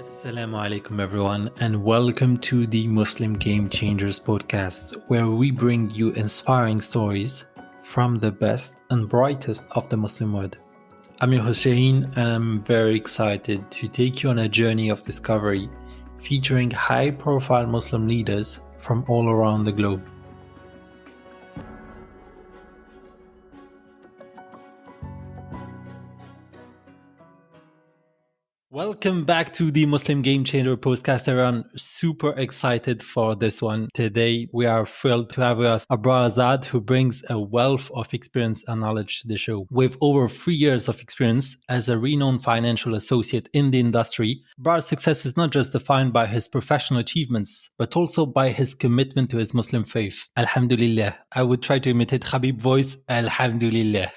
Assalamu alaikum everyone, and welcome to the Muslim Game Changers podcast, where we bring you inspiring stories from the best and brightest of the Muslim world. I'm your Hussein, and I'm very excited to take you on a journey of discovery featuring high-profile Muslim leaders from all around the globe. Welcome back to the Muslim Game Changer podcast. I'm super excited for this one. Today, we are thrilled to have with us Abrar Azad, who brings a wealth of experience and knowledge to the show. With over 3 years of experience as a renowned financial associate in the industry, Abrar's success is not just defined by his professional achievements, but also by his commitment to his Muslim faith. Alhamdulillah. I would try to imitate Habib voice. Alhamdulillah.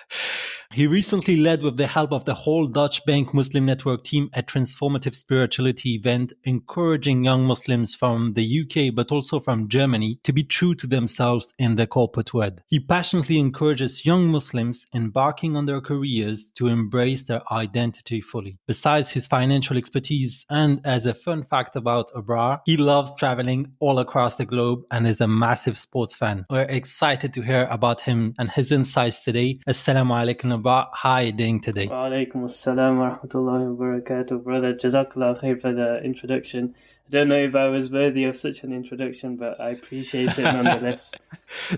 He recently led, with the help of the whole Deutsche Bank Muslim Network team, a transformative spirituality event encouraging young Muslims from the UK but also from Germany to be true to themselves in the corporate world. He passionately encourages young Muslims embarking on their careers to embrace their identity fully. Besides his financial expertise, and as a fun fact about Abrar, he loves traveling all across the globe and is a massive sports fan. We're excited to hear about him and his insights today. Assalamu alaikum. How are you doing today? Wa alaikum assalam wa rahmatullahi wa barakatuh, brother. Jazakallah khair for the introduction. I don't know if I was worthy of such an introduction, but I appreciate it nonetheless.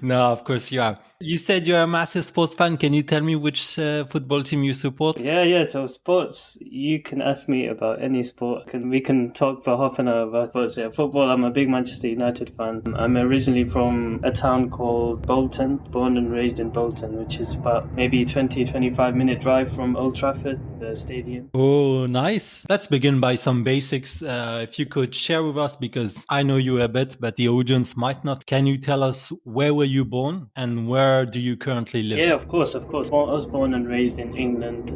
No, of course you are. You said you're a massive sports fan. Can you tell me which football team you support? Yeah. So sports, you can ask me about any sport. We can talk for half an hour about sports. Yeah, football, I'm a big Manchester United fan. I'm originally from a town called Bolton, born and raised in Bolton, which is about maybe 20-25 minute drive from Old Trafford, the stadium. Oh, nice. Let's begin by some basics. If you could share with us, because I know you a bit, but the audience might not. Can you tell us where were you born and where do you currently live? Yeah, of course. I was born and raised in England,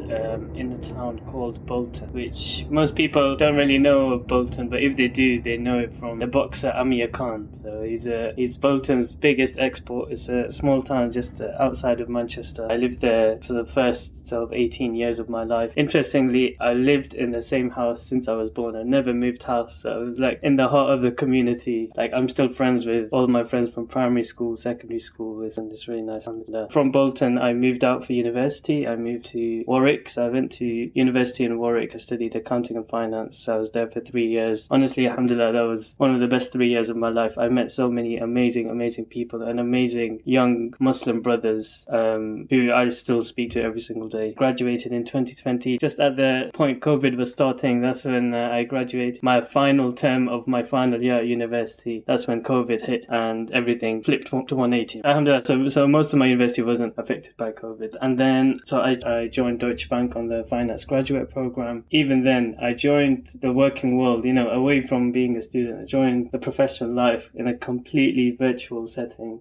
in a town called Bolton, which most people don't really know of Bolton, but if they do, they know it from the boxer Amir Khan. So he's Bolton's biggest export. It's a small town just outside of Manchester. I lived there for the first sort of 18 years of my life. Interestingly, I lived in the same house since I was born. I never moved house, so I was like in the heart of the community. Like, I'm still friends with all my friends from primary school, secondary school, and it's really nice. From Bolton, I moved out for university. I moved to Warwick, so I went to university in Warwick. I studied accounting and finance. So I was there for 3 years. Honestly, alhamdulillah, that was one of the best 3 years of my life. I met so many amazing people and amazing young Muslim brothers who I still speak to every single day. Graduated in 2020, just at the point COVID was starting. That's when I graduated. My final term of my final year at university, that's when COVID hit and everything flipped to 180. Alhamdulillah, so most of my university wasn't affected by COVID. And then, so I joined Deutsche Bank on the finance graduate program. Even then, I joined the working world, away from being a student. I joined the professional life in a completely virtual setting.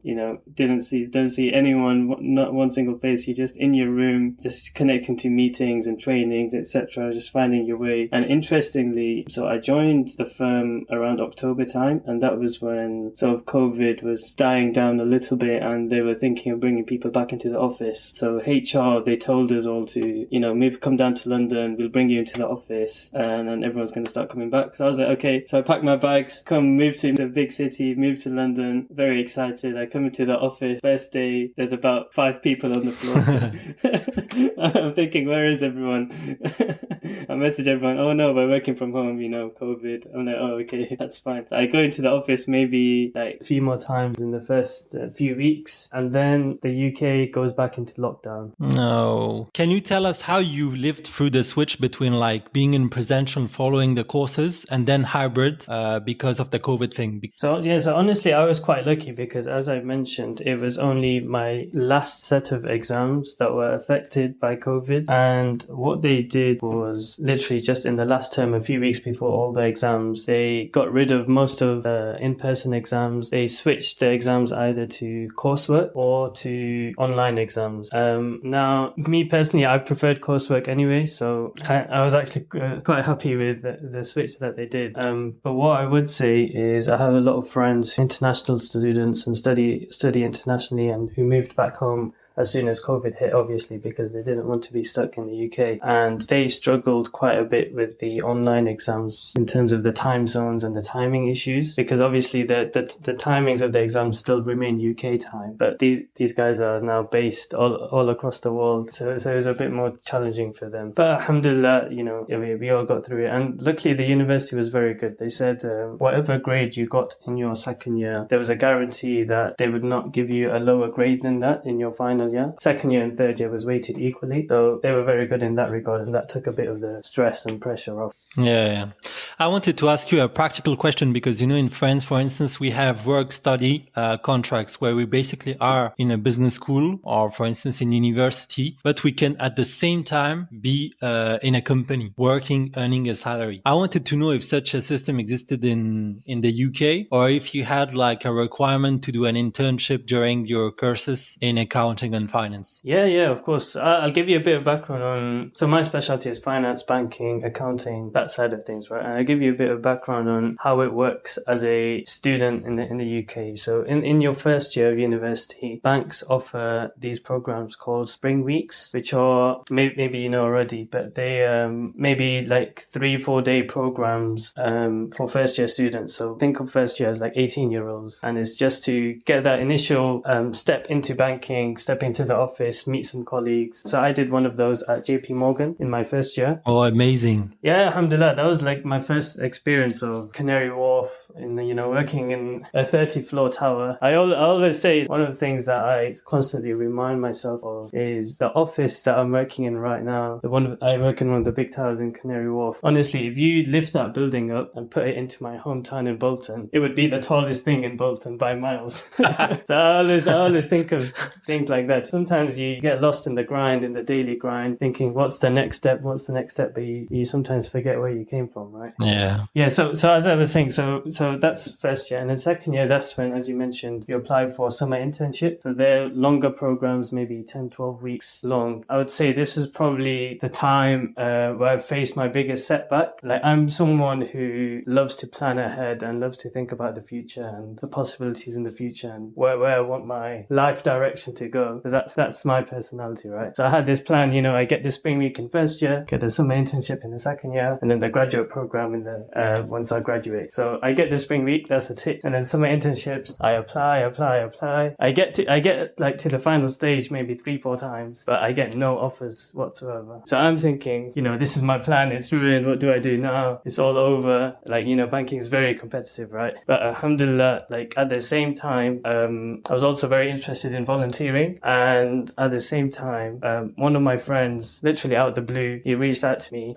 Don't see anyone, not one single face. You're just in your room, just connecting to meetings and trainings, etc., just finding your way. And interestingly, so I joined the firm around October time, and that was when sort of COVID was dying down a little bit and they were thinking of bringing people back into the office. So HR, they told us all to, come down to London, we'll bring you into the office, and then everyone's going to start coming back. So I was like, okay. So I packed my bags, move to the big city, move to London, very excited. I come into the office, first day, there's about 5 people on the floor. I'm thinking, where is everyone? I message everyone, oh no, we're working from home, COVID. I'm like, oh, okay, that's fine. I go into the office maybe like a few more times in the first few weeks, and then the UK goes back into lockdown. No. Can you tell us how you lived through the switch between like being in presential following the courses and then hybrid because of the COVID thing? So honestly, I was quite lucky because, as I mentioned, it was only my last set of exams that were affected by COVID. And what they did was literally just in the last term, a few weeks before all the exams, they got rid of most of the in-person exams. They switched the exams either to coursework or to online exams. Now, me personally, I preferred coursework anyway, so I was actually quite happy with the switch that they did. But what I would say is I have a lot of friends, international students, and study internationally and who moved back home as soon as COVID hit, obviously, because they didn't want to be stuck in the UK. And they struggled quite a bit with the online exams in terms of the time zones and the timing issues, because obviously the timings of the exams still remain UK time, but these guys are now based all across the world. So it was a bit more challenging for them. But alhamdulillah, we all got through it. And luckily the university was very good. They said whatever grade you got in your second year, there was a guarantee that they would not give you a lower grade than that in your final year. Second year and third year was weighted equally. So they were very good in that regard, and that took a bit of the stress and pressure off. Yeah. I wanted to ask you a practical question because, in France, for instance, we have work-study contracts where we basically are in a business school or, for instance, in university, but we can at the same time be in a company working, earning a salary. I wanted to know if such a system existed in the UK, or if you had like a requirement to do an internship during your courses in accounting and finance. Yeah, of course. I'll give you a bit of background on, so my specialty is finance, banking, accounting, that side of things, right? And I'll give you a bit of background on how it works as a student in the UK. So in your first year of university, banks offer these programs called Spring Weeks, which are, maybe you know already, but they maybe like 3-4 day programs for first year students. So think of first year as like 18-year-olds, and it's just to get that initial step into banking, step into the office, meet some colleagues. So I did one of those at JP Morgan in my first year. Oh, amazing. Yeah, alhamdulillah. That was like my first experience of Canary Wharf in, working in a 30-floor tower. I always say one of the things that I constantly remind myself of is the office that I'm working in right now. I work in one of the big towers in Canary Wharf. Honestly, if you lift that building up and put it into my hometown in Bolton, it would be the tallest thing in Bolton by miles. So I always think of things like that. Sometimes you get lost in the grind, in the daily grind, thinking, what's the next step? But you sometimes forget where you came from, right? Yeah. So as I was saying, so that's first year. And then second year, that's when, as you mentioned, you apply for summer internship. So they're longer programs, maybe 10-12 weeks long. I would say this is probably the time where I faced my biggest setback. Like, I'm someone who loves to plan ahead and loves to think about the future and the possibilities in the future and where I want my life direction to go. So that's my personality, right? So I had this plan, I get this spring week in first year, get the summer internship in the second year, and then the graduate program in the once I graduate. So I get the spring week, that's a tick, and then summer internships, I apply. I get like to the final stage maybe 3-4 times, but I get no offers whatsoever. So I'm thinking, this is my plan, it's ruined, what do I do now? It's all over. Like, banking is very competitive, right? But alhamdulillah, like at the same time, I was also very interested in volunteering, and at the same time, one of my friends, literally out of the blue, he reached out to me.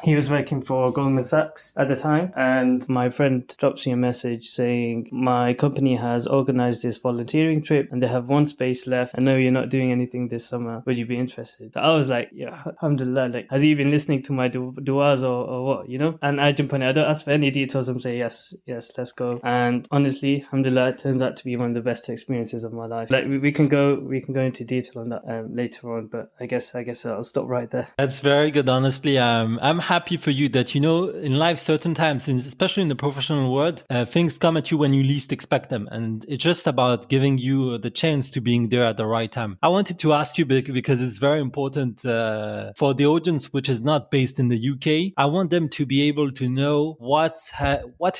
He was working for Goldman Sachs at the time, and my friend drops me a message saying, my company has organized this volunteering trip and they have one space left. I know you're not doing anything this summer. Would you be interested? So I was like, yeah, alhamdulillah, like, has he been listening to my du'as or what, And I jump on it. I don't ask for any details. I'm saying, yes, let's go. And honestly, alhamdulillah, it turns out to be one of the best experiences of my life. Like, we can go into detail on that later on, but I guess I'll stop right there. That's very good, honestly. I'm happy for you that, in life, certain times, especially in the professional world, things come at you when you least expect them. And it's just about giving you the chance to being there at the right time. I wanted to ask you, because it's very important for the audience, which is not based in the UK. I want them to be able to know what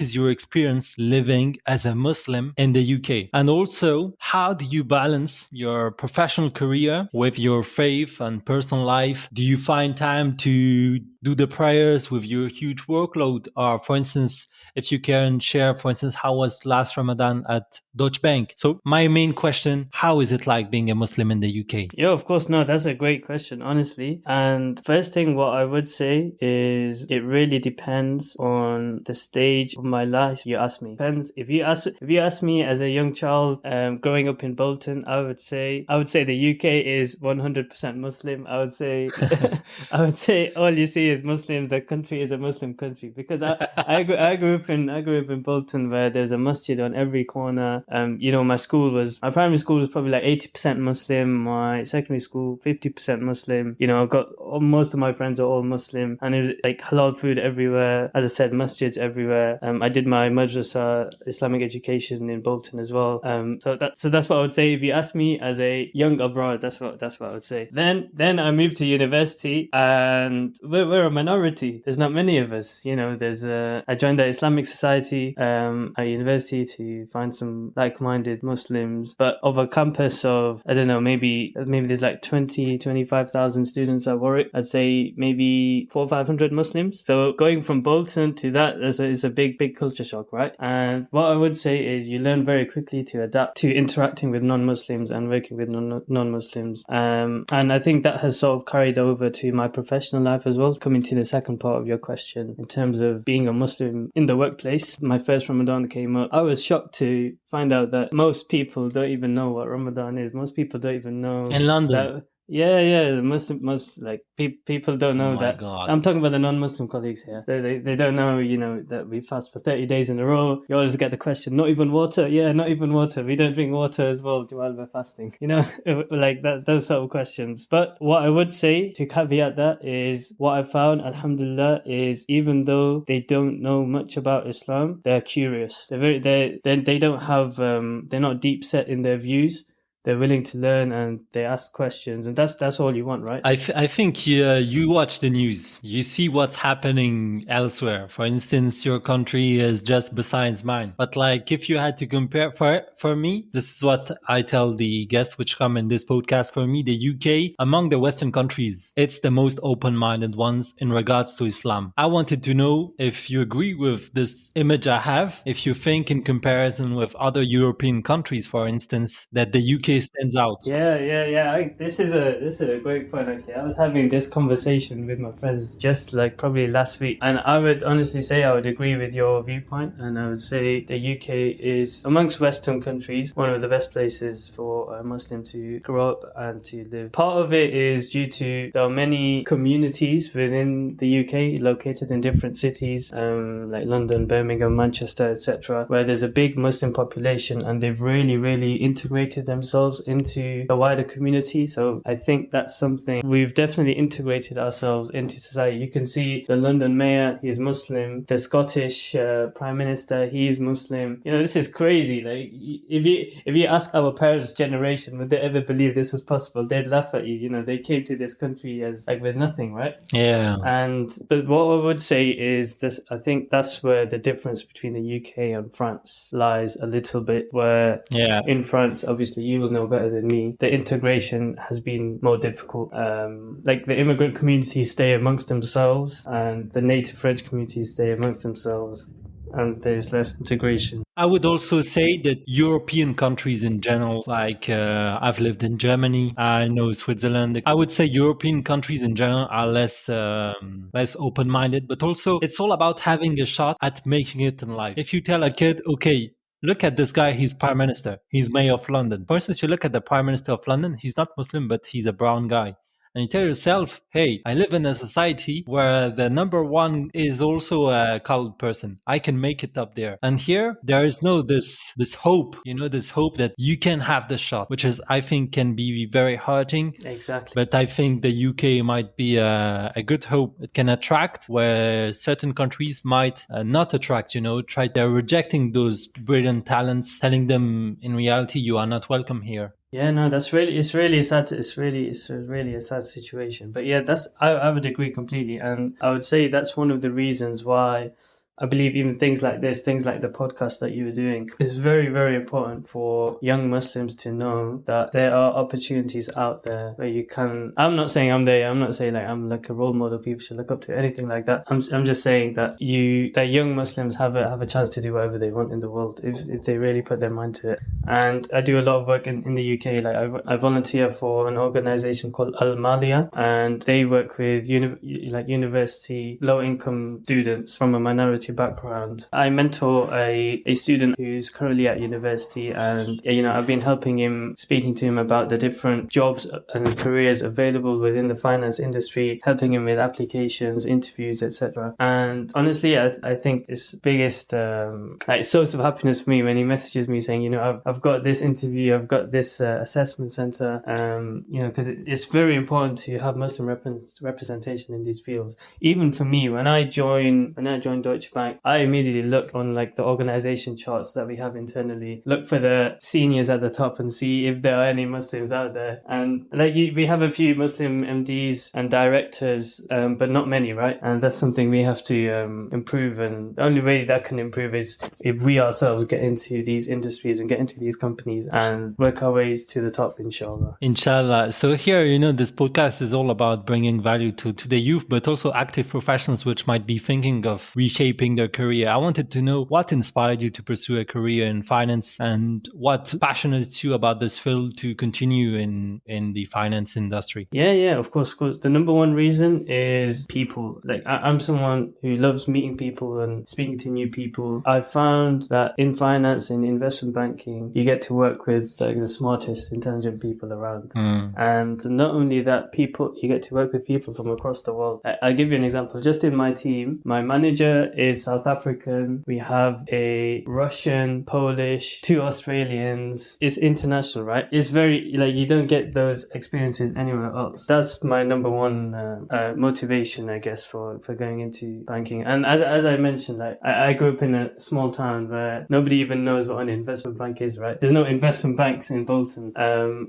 is your experience living as a Muslim in the UK. And also, how do you balance your professional career with your faith and personal life? Do you find time to do the prayers with your huge workload? Or, for instance, if you can share, for instance, how was last Ramadan at Deutsche Bank? So my main question, how is it like being a Muslim in the UK? Yeah, of course. No, that's a great question, honestly. And first thing, what I would say is it really depends on the stage of my life you ask me. Depends. If you ask me as a young child growing up in Bolton, I would say the UK is 100% Muslim. I would say all you see is Muslims, the country is a Muslim country. Because I grew up in Bolton, where there's a masjid on every corner. My primary school was probably like 80% Muslim. My secondary school 50% Muslim. I've got most of my friends are all Muslim, and it was like halal food everywhere. As I said, masjids everywhere. I did my madrasa Islamic education in Bolton as well. So that's what I would say. If you ask me as a young abroad, that's what I would say. Then I moved to university, and we're a minority. There's not many of us. I joined the Islamic Society at university to find some like-minded Muslims. But of a campus of, I don't know, maybe there's like 25,000 students at Warwick, I'd say maybe 400 or 500 Muslims. So going from Bolton to that is a big culture shock, right? And what I would say is you learn very quickly to adapt to interacting with non-Muslims and working with non-Muslims. And I think that has sort of carried over to my professional life as well. Coming to the second part of your question, in terms of being a Muslim in the workplace, my first Ramadan came up. I was shocked to find out that most people don't even know what Ramadan is. Most people don't even know. In London? That, yeah. Most like people don't know that. God. I'm talking about the non-Muslim colleagues here. They don't know, that we fast for 30 days in a row. You always get the question, not even water? Yeah, not even water. We don't drink water as well while we're fasting. Like that, those sort of questions. But what I would say to caveat that is what I found, alhamdulillah, is even though they don't know much about Islam, they're curious. They don't have, they're not deep set in their views. They're willing to learn and they ask questions, and that's all you want, right? I think you watch the news. You see what's happening elsewhere. For instance, your country is just besides mine. But like, if you had to compare, for me, this is what I tell the guests which come in this podcast. For me, the UK, among the Western countries, it's the most open-minded ones in regards to Islam. I wanted to know if you agree with this image I have, if you think in comparison with other European countries, for instance, that the UK stands out. Yeah. This is a great point, actually. I was having this conversation with my friends just like probably last week, and I would honestly say I would agree with your viewpoint, and I would say the UK is, amongst Western countries, one of the best places for a Muslim to grow up and to live. Part of it is due to there are many communities within the UK located in different cities, like London, Birmingham, Manchester, etc., where there's a big Muslim population, and they've really integrated themselves into the wider community. So I think that's something we've definitely integrated ourselves into society. You can see the London mayor, he's Muslim. The Scottish prime minister, he's Muslim. This is crazy. Like, if you ask our parents' generation, would they ever believe this was possible? They'd laugh at you. They came to this country as like with nothing, right? Yeah. But what I would say is this: I think that's where the difference between the UK and France lies a little bit. Where in France, obviously, you will know better than me, the integration has been more difficult. Like the immigrant communities stay amongst themselves and the native French communities stay amongst themselves, and there's less integration. I would also say that European countries in general, like I've lived in Germany, I know Switzerland. I would say European countries in general are less open-minded, but also it's all about having a shot at making it in life. If you tell a kid, okay, look at this guy, he's prime minister, he's mayor of London. For instance, you look at the prime minister of London, he's not Muslim, but he's a brown guy. And you tell yourself, hey, I live in a society where the number one is also a colored person. I can make it up there. And here, there is this hope, this hope that you can have the shot, which is, I think, can be very hurting. Exactly. But I think the UK might be a good hope. It can attract where certain countries might not attract, they're rejecting those brilliant talents, telling them in reality, you are not welcome here. Yeah, no, it's really sad. It's really a sad situation. But yeah, I would agree completely. And I would say that's one of the reasons why I believe even things like this, things like the podcast that you were doing, is very, very important for young Muslims to know that there are opportunities out there where you can. I'm not saying I'm there. I'm not saying like I'm like a role model people should look up to, anything like that. I'm just saying that young Muslims have a chance to do whatever they want in the world if they really put their mind to it. And I do a lot of work in the UK. Like I volunteer for an organization called Al Malia, and they work with university low income students from a minority hospitality background. I mentor a student who's currently at university, and I've been helping him, speaking to him about the different jobs and careers available within the finance industry, helping him with applications, interviews, etc. And honestly, I think it's biggest source of happiness for me when he messages me saying, I've got this interview, I've got this assessment center, because it's very important to have Muslim representation in these fields. Even for me, when I joined Deutsche Bank, I immediately look on like the organization charts that we have internally, look for the seniors at the top and see if there are any Muslims out there. And we have a few Muslim MDs and directors, but not many, right? And that's something we have to improve. And the only way that can improve is if we ourselves get into these industries and get into these companies and work our ways to the top, inshallah. Inshallah. So here, this podcast is all about bringing value to the youth, but also active professionals which might be thinking of reshaping their career. I wanted to know what inspired you to pursue a career in finance and what passionates you about this field to continue in the finance industry. Yeah, of course. The number one reason is people. Like I'm someone who loves meeting people and speaking to new people. I found that in finance and investment banking, you get to work with like the smartest, intelligent people around. And not only that, you get to work with people from across the world. I'll give you an example. Just in my team, my manager is South African. We have a Russian, Polish, 2 Australians. It's international, right? It's very, you don't get those experiences anywhere else. That's my number one motivation, I guess, for going into banking. And as I mentioned, I grew up in a small town where nobody even knows what an investment bank is, right? There's no investment banks in Bolton.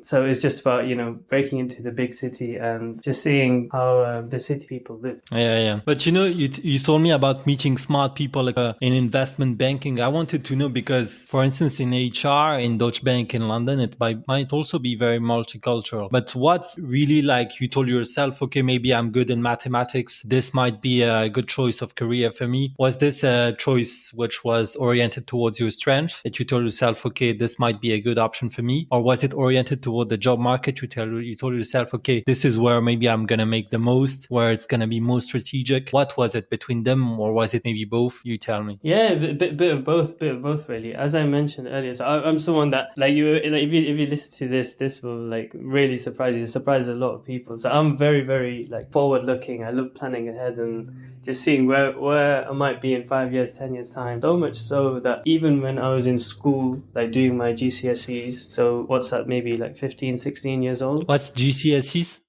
So it's just about, breaking into the big city and just seeing how the city people live. Yeah. But you told me about meeting smart people in investment banking. I wanted to know because, for instance, in HR, in Deutsche Bank in London, it might also be very multicultural. But what's really you told yourself, okay, maybe I'm good in mathematics. This might be a good choice of career for me. Was this a choice which was oriented towards your strength that you told yourself, okay, this might be a good option for me? Or was it oriented toward the job market? You told yourself, okay, this is where maybe I'm going to make the most, where it's going to be most strategic. What was it between them, or was it maybe both? You tell me. Yeah, a bit of both really. As I mentioned earlier, so I'm someone that if you listen to this will really surprise you. It surprises a lot of people. So I'm very, very forward looking. I love planning ahead and just seeing where I might be in 5 years, 10 years time. So much so that even when I was in school, doing my GCSEs, so what's that, maybe 15, 16 years old. What's GCSEs?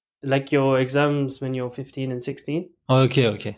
Your exams when you're 15 and 16. Okay.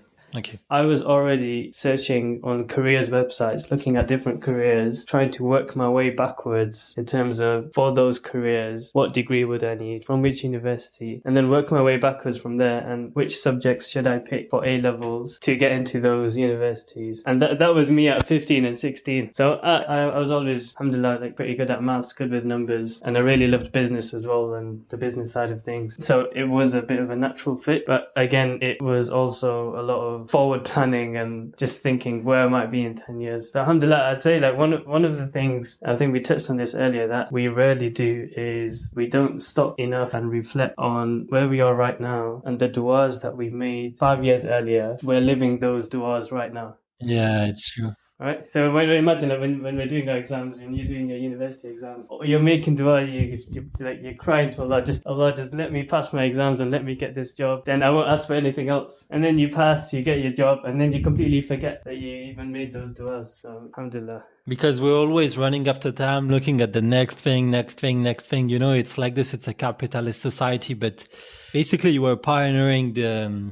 I was already searching on careers websites, looking at different careers, trying to work my way backwards in terms of, for those careers, what degree would I need, from which university, and then work my way backwards from there, and which subjects should I pick for A-levels to get into those universities. And that was me at 15 and 16. So I was always, alhamdulillah, pretty good at maths, good with numbers, and I really loved business as well, and the business side of things. So it was a bit of a natural fit, but again, it was also a lot of forward planning and just thinking where I might be in 10 years. So alhamdulillah, I'd say one of the things, I think we touched on this earlier, that we rarely do is we don't stop enough and reflect on where we are right now and the du'as that we've made 5 years earlier. We're living those du'as right now. Yeah, it's true. All right. So imagine when we're doing our exams, when you're doing your university exams, you're making dua, you're crying to Allah, Allah, just let me pass my exams and let me get this job. Then I won't ask for anything else. And then you pass, you get your job, and then you completely forget that you even made those duas. So alhamdulillah. Because we're always running after time, looking at the next thing. It's like this. It's a capitalist society, but basically you were pioneering the.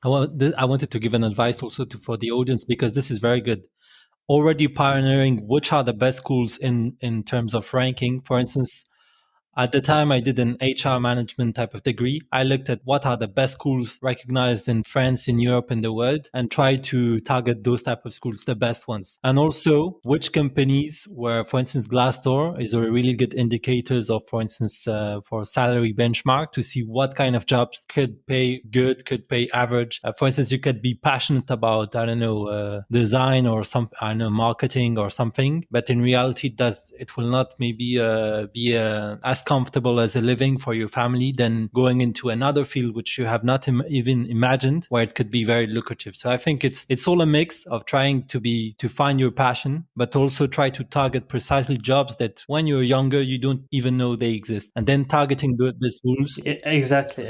I wanted to give an advice also for the audience, because this is very good. Already pioneering which are the best schools in terms of ranking. For instance, at the time I did an HR management type of degree. I looked at what are the best schools recognized in France, in Europe, in the world, and tried to target those type of schools, the best ones. And also which companies were, for instance, Glassdoor is a really good indicators of, for instance, for salary benchmark to see what kind of jobs could pay good, could pay average. For instance, you could be passionate about, design or marketing or something, but in reality, it will not maybe be as comfortable as a living for your family than going into another field which you have not even imagined, where it could be very lucrative. So I think it's all a mix of trying to find your passion, but also try to target precisely jobs that when you're younger you don't even know they exist, and then targeting these rules. Exactly.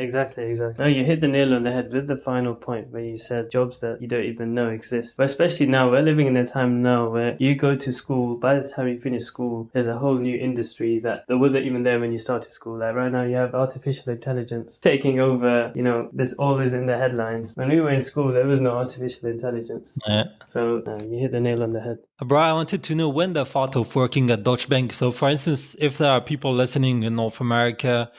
No, you hit the nail on the head with the final point where you said jobs that you don't even know exist. But especially now, we're living in a time now where you go to school, by the time you finish school, there's a whole new industry that wasn't even there when you started school. Like right now, you have artificial intelligence taking over. This all is in the headlines. When we were in school, there was no artificial intelligence. Yeah. So you hit the nail on the head. Abrar, I wanted to know when the thought of working at Deutsche Bank. So, for instance, if there are people listening in North America,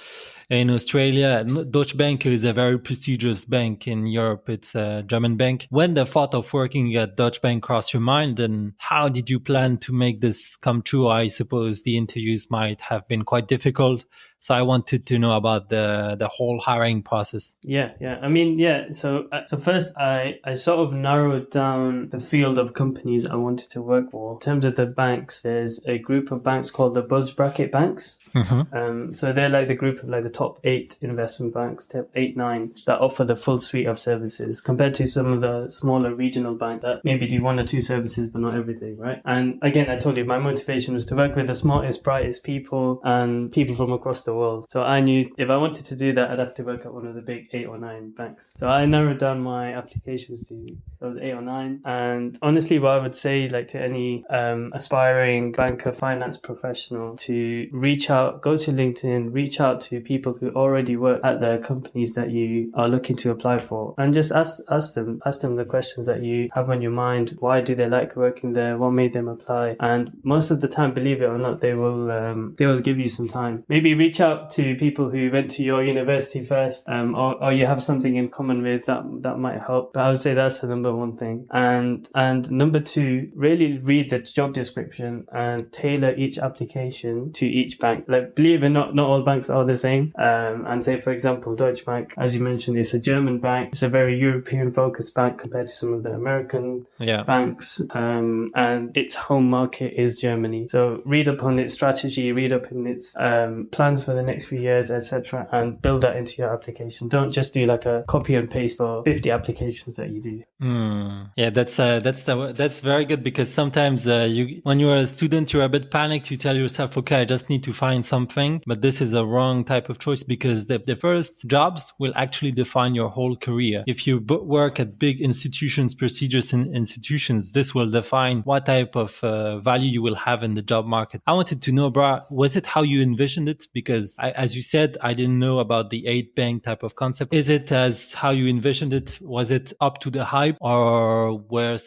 in Australia, Deutsche Bank is a very prestigious bank in Europe. It's a German bank. When the thought of working at Deutsche Bank crossed your mind, and how did you plan to make this come true? I suppose the interviews might have been quite difficult. So I wanted to know about the whole hiring process. Yeah. I mean, yeah. So first, I sort of narrowed down the field of companies I wanted to work for. In terms of the banks, there's a group of banks called the bulge bracket banks. Mm-hmm. So they're like the group of like the top 8 investment banks, top 8, 9 that offer the full suite of services, compared to some of the smaller regional banks that maybe do 1 or 2 services but not everything, right? And again, I told you my motivation was to work with the smartest, brightest people and people from across the world. So I knew if I wanted to do that, I'd have to work at one of the big 8 or 9 banks. So I narrowed down my applications to those 8 or 9. And honestly, what I would say, like to any aspiring banker, finance professional, to reach out, go to LinkedIn, reach out to people who already work at the companies that you are looking to apply for, and just ask them the questions that you have on your mind. Why do they like working there? What made them apply? And most of the time, believe it or not, they will give you some time. Maybe reach out to people who went to your university first, or you have something in common with that might help. But I would say that's the number one thing. And number 2, really read the job description and tailor each application to each bank. Like, believe it or not all banks are the same. And say, for example, Deutsche Bank, as you mentioned, it's a German bank. It's a very European focused bank compared to some of the American banks. And its home market is Germany. So read up on its strategy, read up on its plans for the next few years, etc., and build that into your application. Don't just do like a copy and paste for 50 applications that you do. Yeah, that's very good, because sometimes when you're a student, you're a bit panicked. You tell yourself, okay, I just need to find something, but this is a wrong type of choice, because the first jobs will actually define your whole career. If you work at big institutions, prestigious institutions, this will define what type of value you will have in the job market. I wanted to know, Bra, was it how you envisioned it? Because as you said, I didn't know about the 8 bank type of concept. Is it as how you envisioned it? Was it up to the hype, or were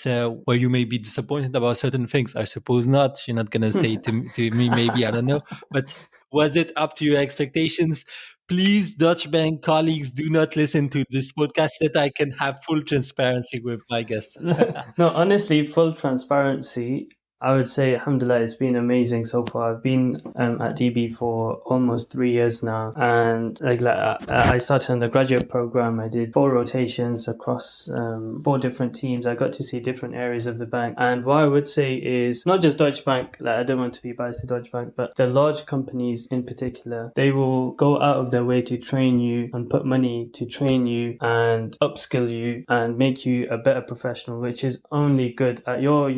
you maybe disappointed about certain things? I suppose not. You're not going to say to me, maybe, I don't know. But was it up to your expectations? Please, Deutsche Bank colleagues, do not listen to this podcast, that I can have full transparency with my guests. No, honestly, full transparency. I would say, alhamdulillah, it's been amazing so far. I've been at DB for almost 3 years now, and I started on the graduate program. I did 4 rotations across 4 different teams. I got to see different areas of the bank, and what I would say is not just Deutsche Bank. Like, I don't want to be biased to Deutsche Bank, but the large companies in particular, they will go out of their way to train you and put money to train you and upskill you and make you a better professional, which is only good at your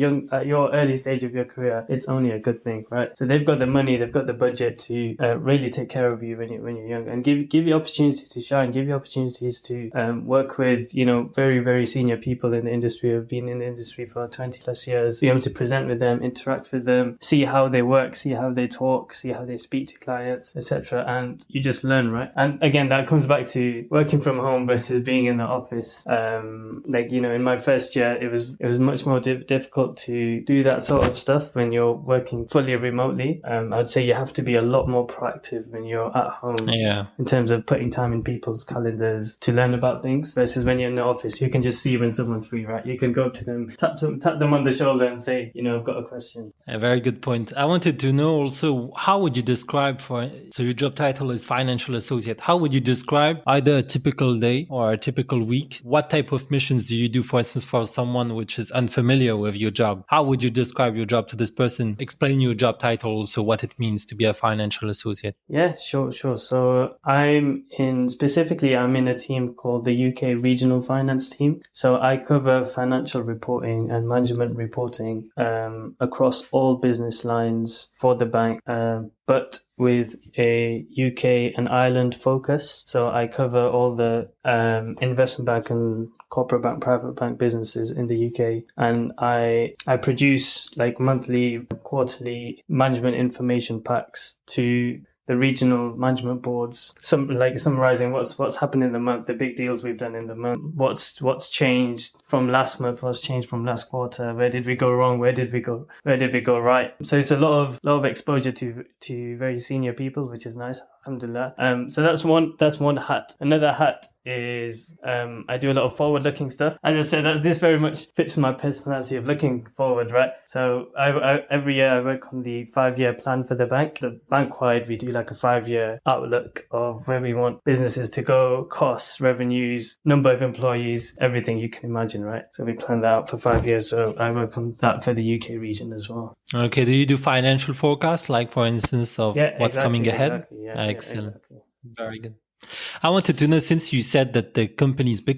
early stage of your career. It's only a good thing, right? So they've got the money, they've got the budget to really take care of you when you're young, and give you opportunities to shine, give you opportunities to work with very, very senior people in the industry, who have been in the industry for 20 plus years, be able to present with them, interact with them, see how they work, see how they talk, see how they speak to clients, etc. And you just learn, right? And again, that comes back to working from home versus being in the office. In my first year, it was much more difficult to do that sort of stuff when you're working fully remotely. I'd say you have to be a lot more proactive when you're at home, in terms of putting time in people's calendars to learn about things, versus when you're in the office, you can just see when someone's free, right? You can go up to them, tap them on the shoulder and say, I've got a question. A very good point. I wanted to know also, how would you describe so your job title is financial associate. How would you describe either a typical day or a typical week? What type of missions do you do, for instance, for someone which is unfamiliar with your job? How would you describe describe your job to this person, explain your job title, also what it means to be a financial associate. Yeah, sure. So I'm in a team called the UK Regional Finance Team. So I cover financial reporting and management reporting across all business lines for the bank, but with a UK and Ireland focus. So I cover all the investment bank and corporate bank, private bank businesses in the UK, and I produce like monthly, quarterly management information packs to the regional management boards, summarizing what's happened in the month, the big deals we've done in the month, what's changed from last month, what's changed from last quarter, where did we go wrong, where did we go right. So it's a lot of exposure to very senior people, which is nice, alhamdulillah. So that's one hat. Another hat is I do a lot of forward looking stuff. As I said, this very much fits with my personality of looking forward, right? So I every year I work on the 5-year plan for the bank. The bank wide we do like a 5-year outlook of where we want businesses to go, costs, revenues, number of employees, everything you can imagine, right? So we plan that out for 5 years. So I work on that for the UK region as well. Okay. Do you do financial forecasts, like for instance of what's coming ahead? Exactly, Excellent. Exactly. Very good. I wanted to know, since you said that the big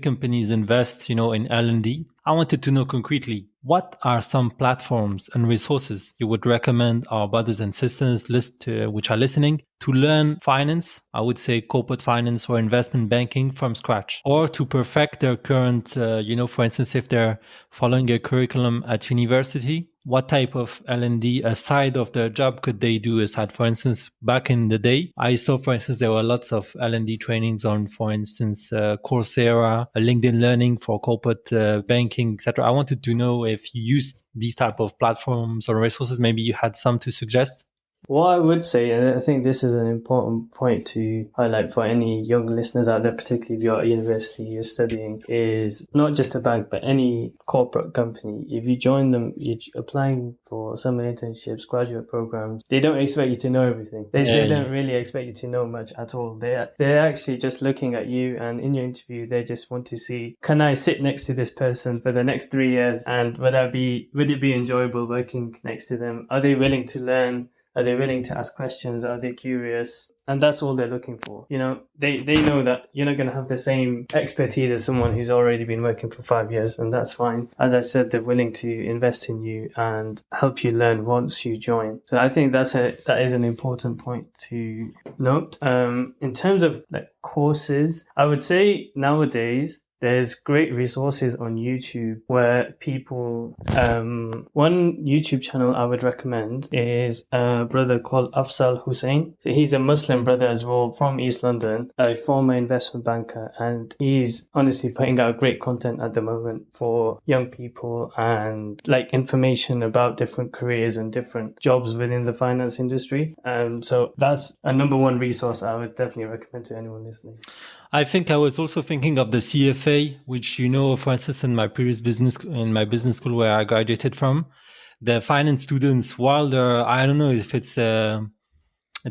companies invest, in L&D, I wanted to know concretely, what are some platforms and resources you would recommend our brothers and sisters which are listening to learn finance, I would say corporate finance or investment banking from scratch, or to perfect their current, for instance, if they're following a curriculum at university, what type of L&D aside of their job could they do aside? For instance, back in the day, I saw, for instance, there were lots of L&D trainings on, for instance, Coursera, LinkedIn Learning for corporate banking, etc. I wanted to know if you used these type of platforms or resources. Maybe you had some to suggest. What I would say, and I think this is an important point to highlight for any young listeners out there, particularly if you're at university, you're studying, is not just a bank, but any corporate company. If you join them, you're applying for summer internships, graduate programs, they don't expect you to know everything. They don't really expect you to know much at all. They're actually just looking at you, and in your interview, they just want to see, can I sit next to this person for the next 3 years? And would it be enjoyable working next to them? Are they willing to learn? Are they willing to ask questions? Are they curious? And that's all they're looking for. They know that you're not going to have the same expertise as someone who's already been working for 5 years, and that's fine. As I said, they're willing to invest in you and help you learn once you join. So I think that is an important point to note. In terms of like courses, I would say nowadays, there's great resources on YouTube where people, one YouTube channel I would recommend is a brother called Afzal Hussain. So he's a Muslim brother as well from East London, a former investment banker, and he's honestly putting out great content at the moment for young people and like information about different careers and different jobs within the finance industry. So that's a number one resource I would definitely recommend to anyone listening. I think I was also thinking of the CFA, which, for instance, in my business school where I graduated from, the finance students, while I don't know if it's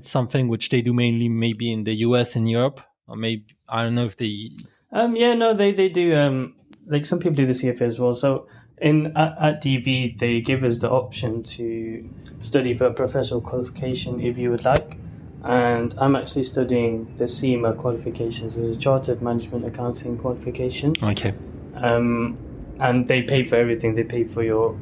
something which they do mainly maybe in the US and Europe, or maybe, I don't know if they... They do, like some people do the CFA as well. So at DB, they give us the option to study for a professional qualification if you would like. And I'm actually studying the CIMA qualifications. It's a Chartered Management Accounting qualification. Okay. And they pay for everything. They pay for your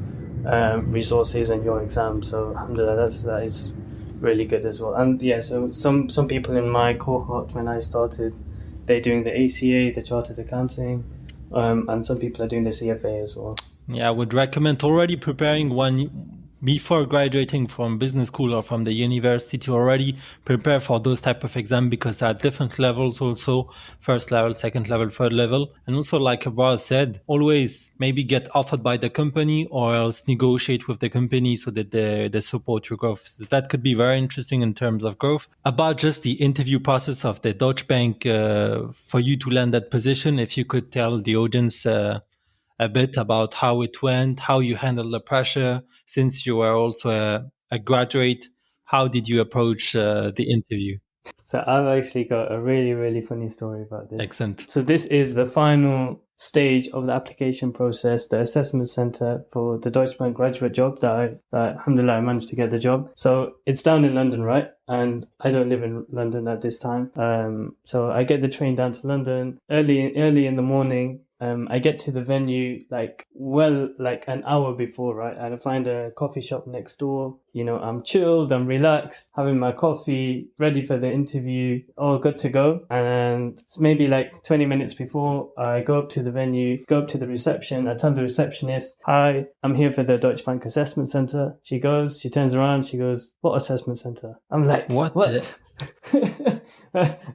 resources and your exams. So alhamdulillah, that is really good as well. And yeah, so some people in my cohort when I started, they're doing the ACA, the Chartered Accounting, and some people are doing the CFA as well. Yeah, I would recommend already preparing one before graduating from business school or from the university, to already prepare for those type of exams, because there are different levels also, first level, second level, third level. And also, like Abrar said, always maybe get offered by the company or else negotiate with the company so that they support your growth. So that could be very interesting in terms of growth. About just the interview process of the Deutsche Bank for you to land that position, if you could tell the audience a bit about how it went, how you handled the pressure, since you were also a graduate. How did you approach the interview? So I've actually got a really, really funny story about this. Excellent. So this is the final stage of the application process, the assessment center for the Deutsche Bank graduate job that alhamdulillah, I managed to get the job. So it's down in London, right? And I don't live in London at this time. So I get the train down to London early in the morning. I get to the venue like an hour before, right? And I find a coffee shop next door. You know, I'm chilled, I'm relaxed, having my coffee, ready for the interview, all good to go. And it's maybe like 20 minutes before I go up to the venue, go up to the reception. I tell the receptionist, "Hi, I'm here for the Deutsche Bank Assessment Center." She turns around, she goes, "What assessment center?" I'm like, what?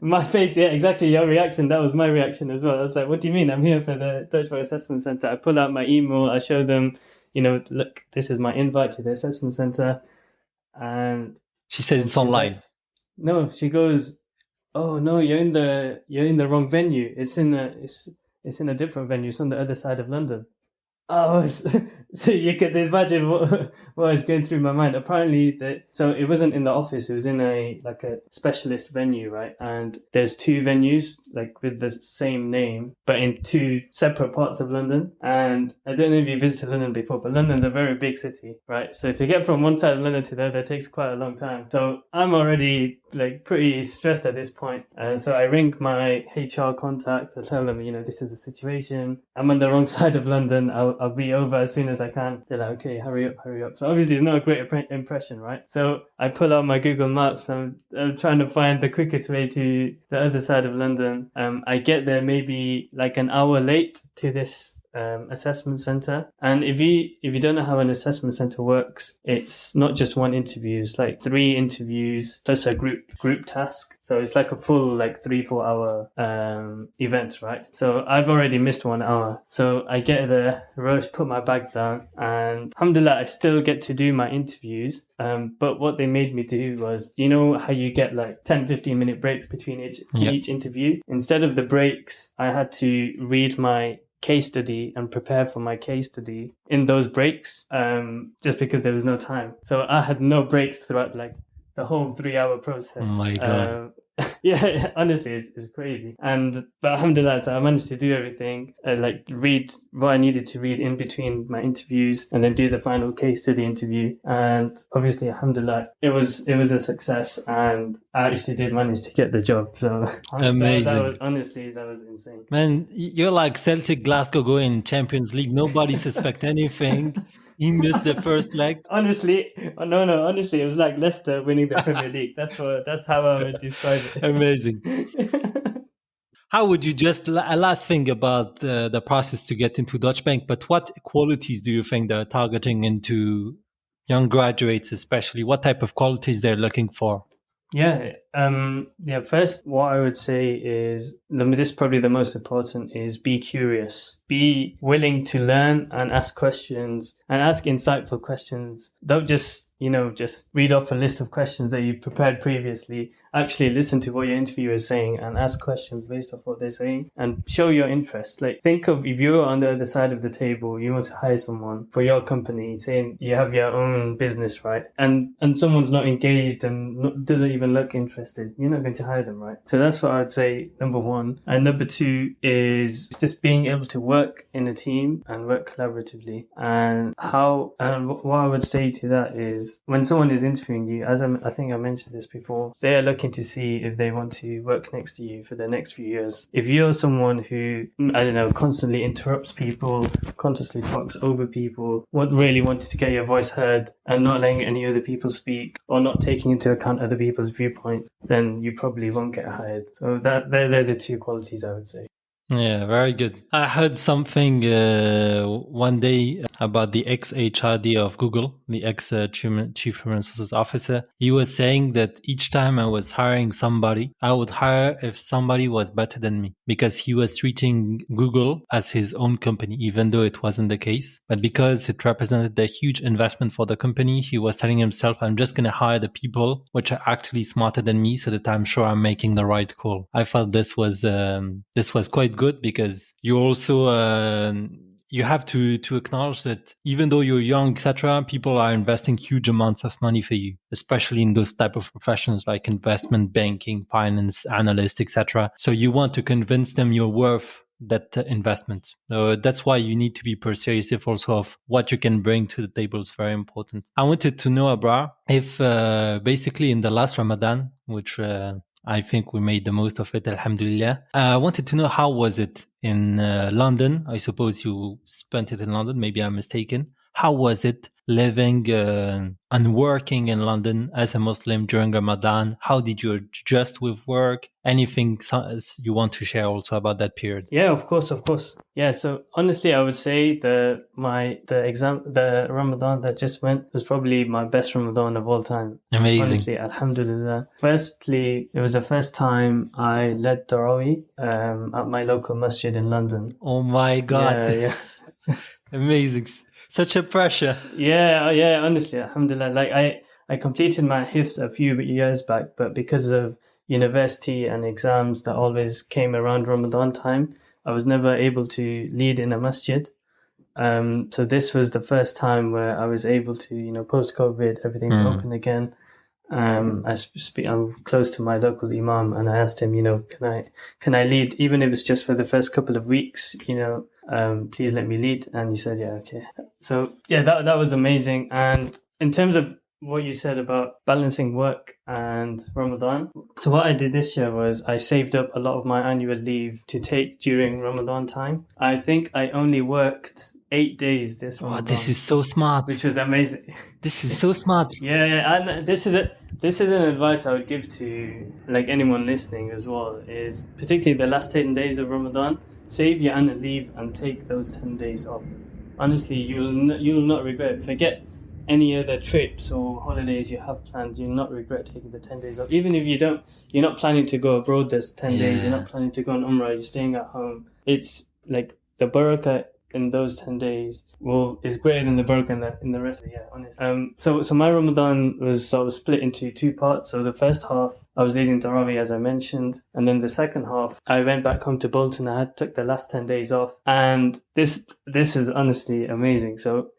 My face, yeah, exactly your reaction. That was my reaction as well. I was like, "What do you mean? I'm here for the Deutsche Bank Assessment Center." I pull out my email, I show them, you know, "Look, this is my invite to the assessment center." And she said it's online. Like, no, she goes, "Oh no, you're in the wrong venue. It's in a different venue. It's on the other side of London." Oh, so you could imagine what was going through my mind. Apparently, so it wasn't in the office; it was in a specialist venue, right? And there's two venues like with the same name, but in two separate parts of London. And I don't know if you visited London before, but London's a very big city, right? So to get from one side of London to the other takes quite a long time. So I'm already like pretty stressed at this point, and so I ring my HR contact. I tell them, you know, this is the situation. I'm on the wrong side of London. I'll be over as soon as I can. They're like, "Okay, hurry up." So obviously it's not a great impression, right? So I pull out my Google Maps. I'm trying to find the quickest way to the other side of London. I get there maybe like an hour late to this assessment center. And if you don't know how an assessment center works, it's not just one interview. It's like 3 interviews plus a group task. So it's like a full like 3-4 hour event, right? So I've already missed 1 hour. So I get there, rush, put my bags down, and alhamdulillah, I still get to do my interviews. But what they made me do was, you know how you get like 10-15 minute breaks between each interview? Instead of the breaks, I had to read my case study and prepare for my case study in those breaks, just because there was no time. So I had no breaks throughout like the whole 3-hour process. Oh my God. Yeah, honestly, it's crazy. But alhamdulillah, so I managed to do everything, like read what I needed to read in between my interviews, and then do the final case study interview. And obviously, alhamdulillah, it was a success, and I actually did manage to get the job. So amazing. That was insane. Man, you're like Celtic Glasgow going Champions League. Nobody suspect anything. You missed the first leg. Honestly, it was like Leicester winning the Premier League. That's how I would describe it. Amazing. How would you just, a last thing about the process to get into Deutsche Bank, but what qualities do you think they're targeting into young graduates, especially? What type of qualities they're looking for? Yeah. First, what I would say is this is probably the most important is be curious, be willing to learn and ask questions and ask insightful questions. Don't just read off a list of questions that you've prepared previously. Actually listen to what your interviewer is saying and ask questions based off what they're saying and show your interest. Like, think of if you're on the other side of the table, you want to hire someone for your company, saying you have your own business, right? And someone's not engaged and doesn't even look interested, you're not going to hire them, right? So that's what I'd say, number one. And number two is just being able to work in a team and work collaboratively. And what I would say to that is, when someone is interviewing you, I think I mentioned this before, they are looking to see if they want to work next to you for the next few years. If you're someone who, constantly interrupts people, constantly talks over people, really wanted to get your voice heard and not letting any other people speak or not taking into account other people's viewpoints, then you probably won't get hired. So they're the 2 qualities I would say. Yeah, very good. I heard something one day about the ex-HRD of Google, the ex-Chief Human Resources Officer. He was saying that each time I was hiring somebody, I would hire if somebody was better than me, because he was treating Google as his own company, even though it wasn't the case. But because it represented a huge investment for the company, he was telling himself, I'm just going to hire the people which are actually smarter than me so that I'm sure I'm making the right call. I felt this was quite good, because you also you have to acknowledge that even though you're young, etc., people are investing huge amounts of money for you, especially in those type of professions like investment banking, finance analyst, etc. So you want to convince them you're worth that investment. That's why you need to be persuasive also of what you can bring to the table is very important. I wanted to know, Abrar, if basically in the last Ramadan, which I think we made the most of it, alhamdulillah. I wanted to know, how was it in London? I suppose you spent it in London. Maybe I'm mistaken. How was it living and working in London as a Muslim during Ramadan? How did you adjust with work? Anything you want to share also about that period? Yeah, of course. Yeah, so honestly, I would say the Ramadan that just went was probably my best Ramadan of all time. Amazing. Honestly, alhamdulillah. Firstly, it was the first time I led Tarawih at my local masjid in London. Oh my God. Yeah. Amazing. Such a pressure. Yeah, honestly, alhamdulillah. Like I completed my hifz a few years back, but because of university and exams that always came around Ramadan time, I was never able to lead in a masjid. So this was the first time where I was able to, post-COVID, everything's open again. I'm close to my local imam, and I asked him, can I lead, even if it's just for the first couple of weeks, please let me lead. And he said, yeah, okay. So yeah, that was amazing. And in terms of what you said about balancing work and Ramadan, so what I did this year was I saved up a lot of my annual leave to take during Ramadan time. I think I only worked 8 days this Ramadan. This is so smart. Which was amazing. This is so smart. Yeah, and this is an advice I would give to like anyone listening as well, is particularly the last 10 days of Ramadan, save your annual leave and take those 10 days off. Honestly, you'll not regret it. Forget any other trips or holidays you have planned. You'll not regret taking the 10 days off. Even if you're not planning to go abroad this 10 days, you're not planning to go on Umrah, you're staying at home. It's like the barakah in those 10 days is greater than the barakah in the rest of the year, honestly. So my Ramadan was sort of split into two parts. So the first half, I was leading Tarawih, as I mentioned. And then the second half, I went back home to Bolton. I took the last 10 days off. And this is honestly amazing. So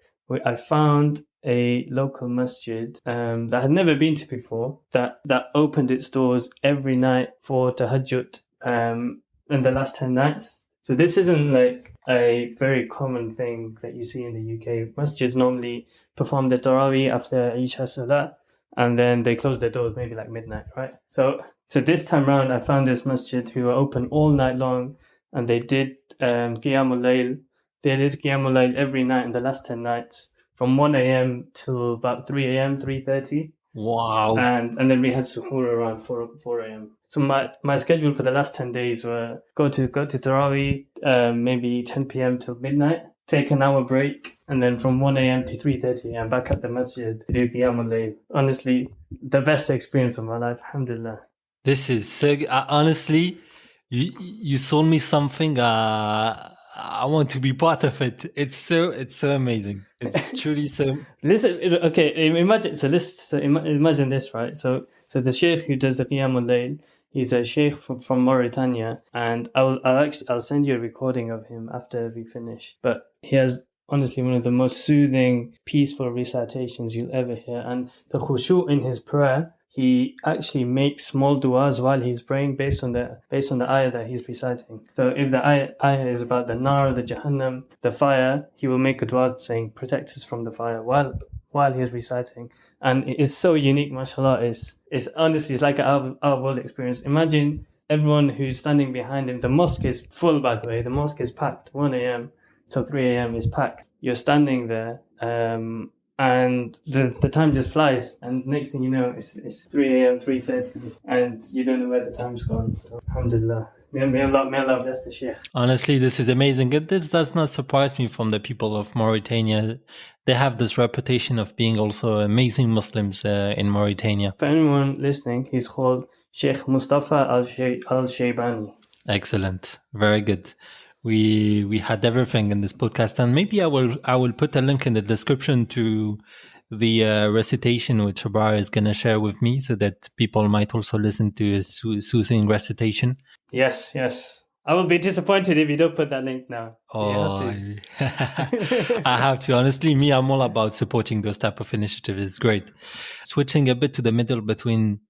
I found a local masjid that I had never been to before, that opened its doors every night for tahajjud in the last 10 nights. So this isn't like a very common thing that you see in the UK. Masjids normally perform the Tarawih after Isha Salah, and then they close their doors maybe like midnight, right? So this time round, I found this masjid who were open all night long, and they did Qiyamul Layl. They did Qiyamul Layl every night in the last 10 nights, from 1 a.m. till about 3 a.m., 3:30. Wow. And then we had suhoor around 4 a.m. So my schedule for the last 10 days were go to Tarawih, maybe 10 p.m. till midnight, take an hour break, and then from 1 a.m. to 3:30 I'm back at the masjid to do Qiyamul Layl. Honestly, the best experience of my life, alhamdulillah. This is so, honestly, you sold me something. I want to be part of it. It's so amazing. It's truly so. Listen, okay. Imagine this, right? So the sheikh who does the Qiyamul Layl, he's a sheikh from Mauritania, and I'll send you a recording of him after we finish. But he has honestly one of the most soothing, peaceful recitations you'll ever hear, and the khushu' in his prayer. He actually makes small du'as while he's praying based on the ayah that he's reciting. So if the ayah is about the nar, the jahannam, the fire, he will make a du'a saying, protect us from the fire while he's reciting. And it is so unique, mashallah. It's honestly, it's like an out-of-world experience. Imagine everyone who's standing behind him. The mosque is full, by the way. The mosque is packed. 1 a.m. till 3 a.m. is packed. You're standing there, and the time just flies, and next thing you know, it's 3 a.m., 3:30, and you don't know where the time's gone. So alhamdulillah, may Allah bless the Sheikh. Honestly, this is amazing. This does not surprise me from the people of Mauritania. They have this reputation of being also amazing Muslims in Mauritania. For anyone listening, he's called Sheikh Mustafa Al-Shaybani. Excellent, very good. We had everything in this podcast, and maybe I will put a link in the description to the recitation which Abrar is going to share with me, so that people might also listen to his soothing recitation. Yes. I will be disappointed if you don't put that link now. Oh, I have to. Honestly, I'm all about supporting those type of initiatives. It's great. Switching a bit to the middle between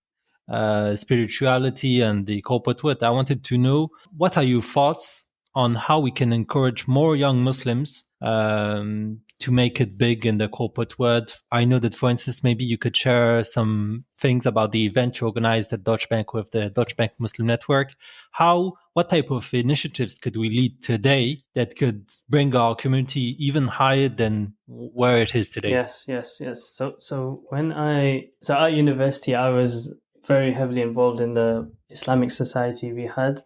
spirituality and the corporate world, I wanted to know, what are your thoughts on how we can encourage more young Muslims to make it big in the corporate world. I know that, for instance, maybe you could share some things about the event you organized at Deutsche Bank with the Deutsche Bank Muslim Network. What type of initiatives could we lead today that could bring our community even higher than where it is today? Yes. So at university, I was very heavily involved in the Islamic society we had,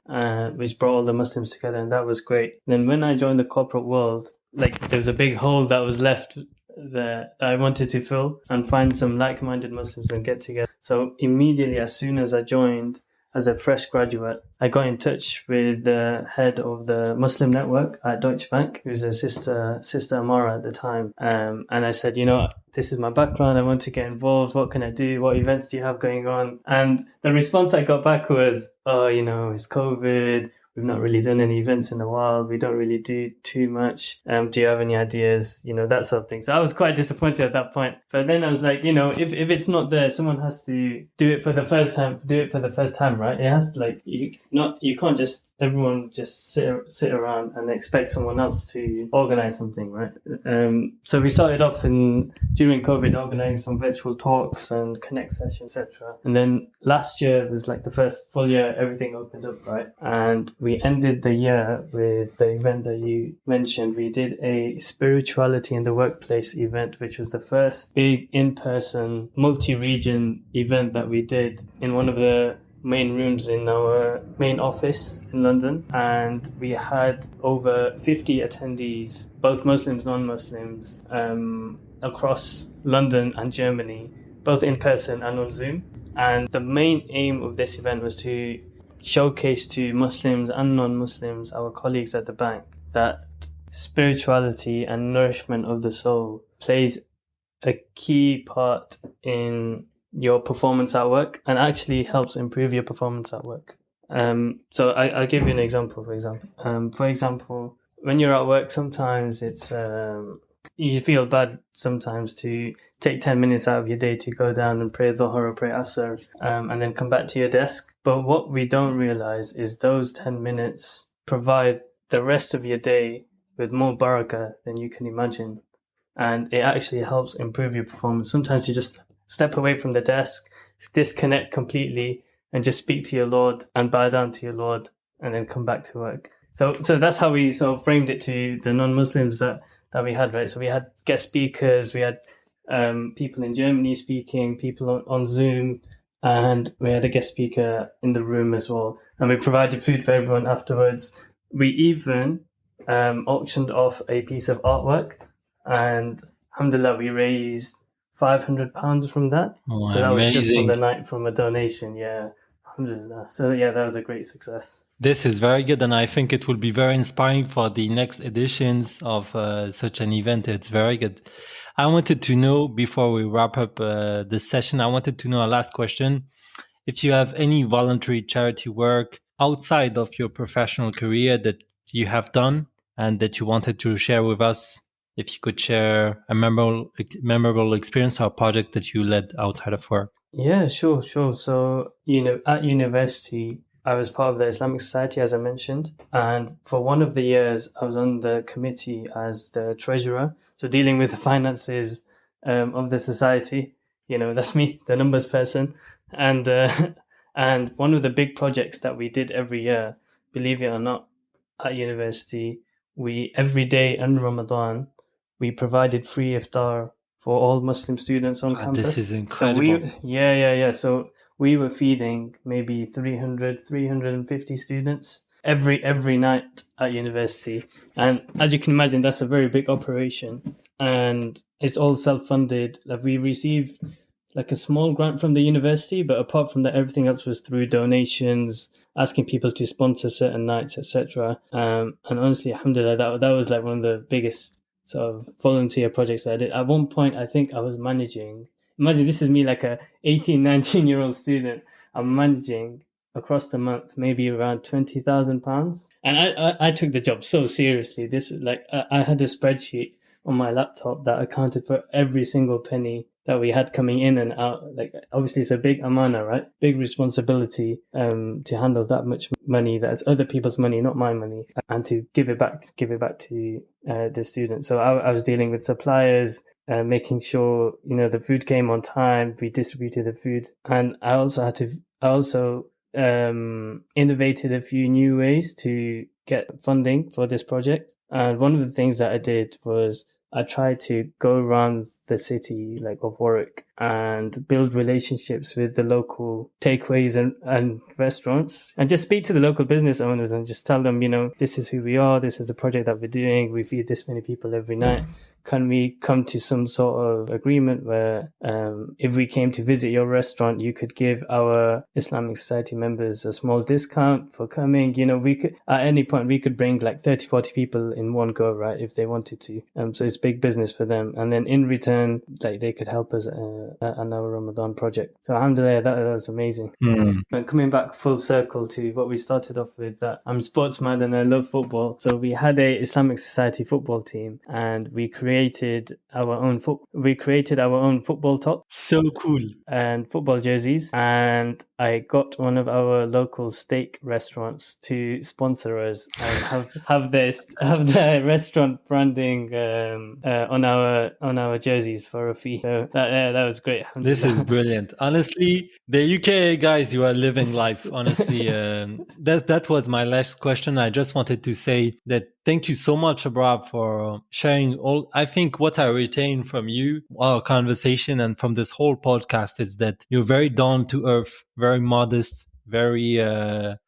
which brought all the Muslims together, and that was great. Then when I joined the corporate world, like there was a big hole that was left there that I wanted to fill and find some like-minded Muslims and get together. So immediately, as soon as I joined as a fresh graduate, I got in touch with the head of the Muslim network at Deutsche Bank, who's a sister Amara at the time. And I said, this is my background. I want to get involved. What can I do? What events do you have going on? And the response I got back was, it's COVID. We've not really done any events in a while. We don't really do too much. Do you have any ideas? That sort of thing. So I was quite disappointed at that point. But then I was like, if it's not there, someone has to do it for the first time, right? It has you can't just everyone just sit around and expect someone else to organize something, right? So we started off during COVID organizing some virtual talks and connect sessions, etc. And then last year was like the first full year everything opened up, right? And we ended the year with the event that you mentioned. We did a spirituality in the workplace event, which was the first big in-person multi-region event that we did in one of the main rooms in our main office in London. And we had over 50 attendees, both Muslims, non-Muslims, across London and Germany, both in person and on Zoom. And the main aim of this event was to showcase to Muslims and non-Muslims, our colleagues at the bank, that spirituality and nourishment of the soul plays a key part in your performance at work and actually helps improve your performance at work. So I'll give you an example, for example, when you're at work, sometimes it's you feel bad sometimes to take 10 minutes out of your day to go down and pray Dhuhr or pray Asr and then come back to your desk. But what we don't realize is those 10 minutes provide the rest of your day with more barakah than you can imagine. And it actually helps improve your performance. Sometimes you just step away from the desk, disconnect completely, and just speak to your Lord and bow down to your Lord and then come back to work. So that's how we sort of framed it to the non-Muslims that we had, right? So we had guest speakers, we had people in Germany speaking, people on Zoom, and we had a guest speaker in the room as well. And we provided food for everyone afterwards. We even auctioned off a piece of artwork, and alhamdulillah, we raised £500 from that. Oh, so that amazing. was just from the night from a donation, yeah. Alhamdulillah. So yeah, that was a great success. This is very good, and I think it will be very inspiring for the next editions of such an event. It's very good. I wanted to know, before we wrap up this session, I wanted to know a last question. If you have any voluntary charity work outside of your professional career that you have done and that you wanted to share with us, if you could share a memorable experience or project that you led outside of work. Yeah, sure. So, at university, I was part of the Islamic Society, as I mentioned. And for one of the years, I was on the committee as the treasurer. So dealing with the finances of the society, that's me, the numbers person. And one of the big projects that we did every year, believe it or not, at university, every day in Ramadan, we provided free iftar for all Muslim students on campus. This is incredible. So So we were feeding maybe 350 students every night at university. And as you can imagine, that's a very big operation. And it's all self-funded. Like, we received like a small grant from the university, but apart from that, everything else was through donations, asking people to sponsor certain nights, etc. And honestly, alhamdulillah, that was like one of the biggest sort of volunteer projects that I did. At one point, I think I was managing, imagine this is me, like a 18, 19-year-old student. I'm managing across the month maybe around £20,000. And I took the job so seriously. I had a spreadsheet on my laptop that accounted for every single penny that we had coming in and out. Like, obviously it's a big amana, right? Big responsibility to handle that much money that's other people's money, not my money, and to give it back to the students. So I was dealing with suppliers, making sure, the food came on time, we distributed the food. And I also innovated a few new ways to get funding for this project. And one of the things that I did was I tried to go around the city of Warwick and build relationships with the local takeaways and restaurants, and just speak to the local business owners and just tell them, this is who we are, this is the project that we're doing, we feed this many people every night. Can we come to some sort of agreement where if we came to visit your restaurant, you could give our Islamic Society members a small discount for coming? We could, at any point, we could bring 30, 40 people in one go, right, if they wanted to. So it's big business for them. And then in return, they could help us on our Ramadan project. So alhamdulillah, that was amazing. But coming back full circle to what we started off with, that I'm a sportsman and I love football. So we had a Islamic Society football team, and we created our own football top. So cool. And football jerseys. And I got one of our local steak restaurants to sponsor us and have their restaurant branding on our jerseys for a fee. So that was great. This is brilliant. Honestly, the UK guys, you are living life. Honestly, that was my last question. I just wanted to say that thank you so much, Abrar, for sharing all. I think what I retain from you, our conversation, and from this whole podcast is that you're very down to earth, very modest, very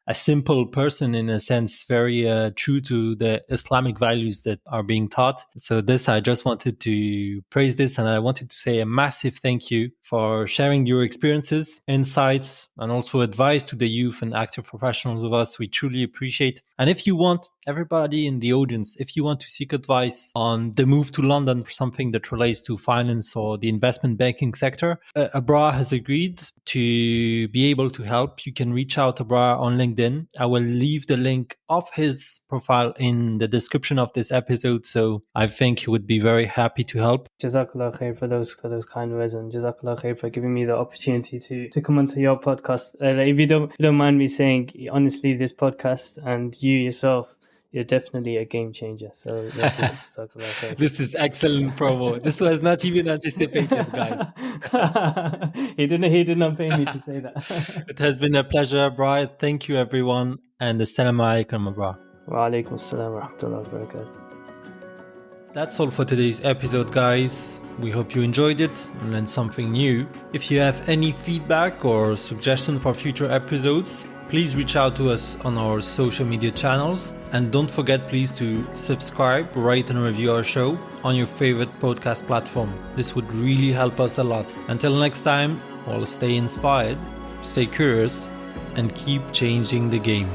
a simple person in a sense, very true to the Islamic values that are being taught. So this, I just wanted to praise this, and I wanted to say a massive thank you for sharing your experiences, insights, and also advice to the youth and active professionals with us. We truly appreciate. And if you want, everybody in the audience, if you want to seek advice on the move to London for something that relates to finance or the investment banking sector, Abrar has agreed to be able to help. You can reach out to Abrar on LinkedIn. I will leave the link of his profile in the description of this episode, so I think he would be very happy to help. Jazakallah khair for those kind words, and Jazakallah khair for giving me the opportunity to come onto your podcast. If you don't mind me saying, honestly, this podcast and you yourself, you're definitely a game changer. So this is excellent promo. This was not even anticipated, guys. He did not pay me to say that. It has been a pleasure, Abrar. Thank you, everyone, and assalamu alaikum, Abrar. Wa alaikum assalam wa rahmatullahi wa barakatuh. That's all for today's episode, guys. We hope you enjoyed it and learned something new. If you have any feedback or suggestion for future episodes, please reach out to us on our social media channels. And don't forget, please, to subscribe, rate, and review our show on your favorite podcast platform. This would really help us a lot. Until next time, all stay inspired, stay curious, and keep changing the game.